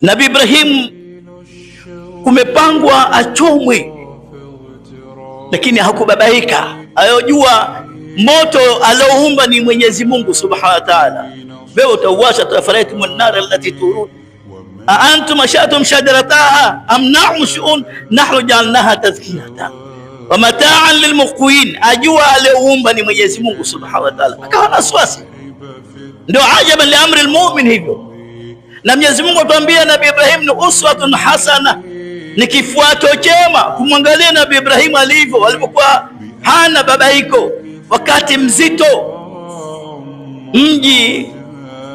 Nabii Ibrahim kumepangwa achomwe, lakini hakubabaika. Ayojua moto alioumba ni Mwenyezi Mungu Subhanahu wa Ta'ala. Wewe utawasha tafaraitum nar allati turun a antum ashatum shajarataha am nahnu shu'un nahnu ja'alnaha tadhkiratan wa mata'an lilmuqwin. Ajua alioumba ni Mwenyezi Mungu Subhanahu wa Ta'ala, akawa na wasiwasi. Ndio ajaban li amri almu'min hivyo. Na Mwenyezi Mungu atuambia Nabii Ibrahim ni uswatun hasana, ni kifuato chema. Kumwangalia Nabii Ibrahim alivyo, alipokuwa hana babaiko, wakati mzito, mji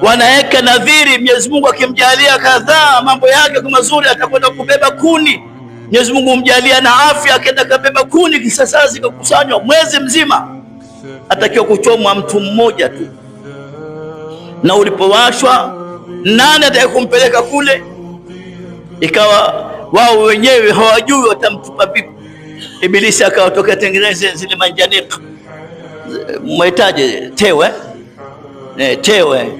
wanaweka nadhiri, Mwenyezi Mungu akimjalia kadhaa mambo yake kwa mazuri, atakwenda kubeba kuni. Mwenyezi Mungu umjalia na afya, akaenda kabeba kuni, kisasa zikakusanywa mwezi mzima, atakiwa kuchomwa mtu mmoja tu. Na ulipowashwa, nani atakayokumpeleka kule? Ikawa wao wenyewe hawajui watamtupa vipi. Ibilisi akawatoka tengeneze zile manjaniki, mwitaje, tewe tewe,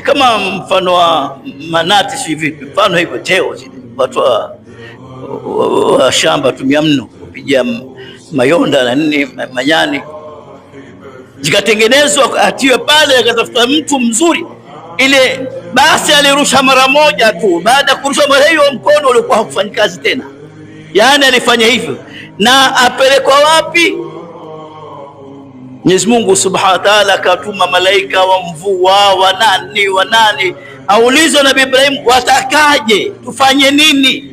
kama mfano wa manati, si vipi, mfano hivyo, teo zile watu wa shamba tumia mno kupiga mayonda na nini, manyani, zikatengenezwa, atiwe pale, akatafuta mtu mzuri. Ile basi alirusha mara moja tu. Baada ya kurusha mara hiyo, mkono ulikuwa hakufanyi kazi tena. Yani alifanya hivyo, na apelekwa wapi? Mwenyezi Mungu Subhanahu wa Ta'ala akatuma malaika wa mvua wa nani, aulizwa Nabii Ibrahim, watakaje, tufanye nini?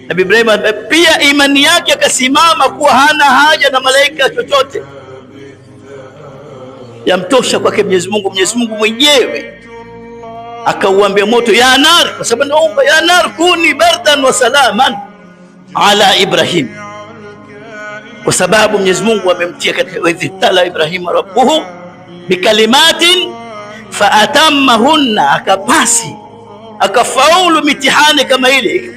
Nabii Ibrahim pia imani yake akasimama kuwa hana haja na malaika chochote, yamtosha kwake Mwenyezi Mungu. Mwenyezi Mungu mwenyewe akauambia moto, ya nar, kwa sababu naomba ya nar kuni bardan wa salaman ala Ibrahim, kwa sababu Mwenyezi Mungu amemtia katika idh tala Ibrahim rabbuhu bikalimatin fa atammahunna, akapasi akafaulu mitihani kama ile.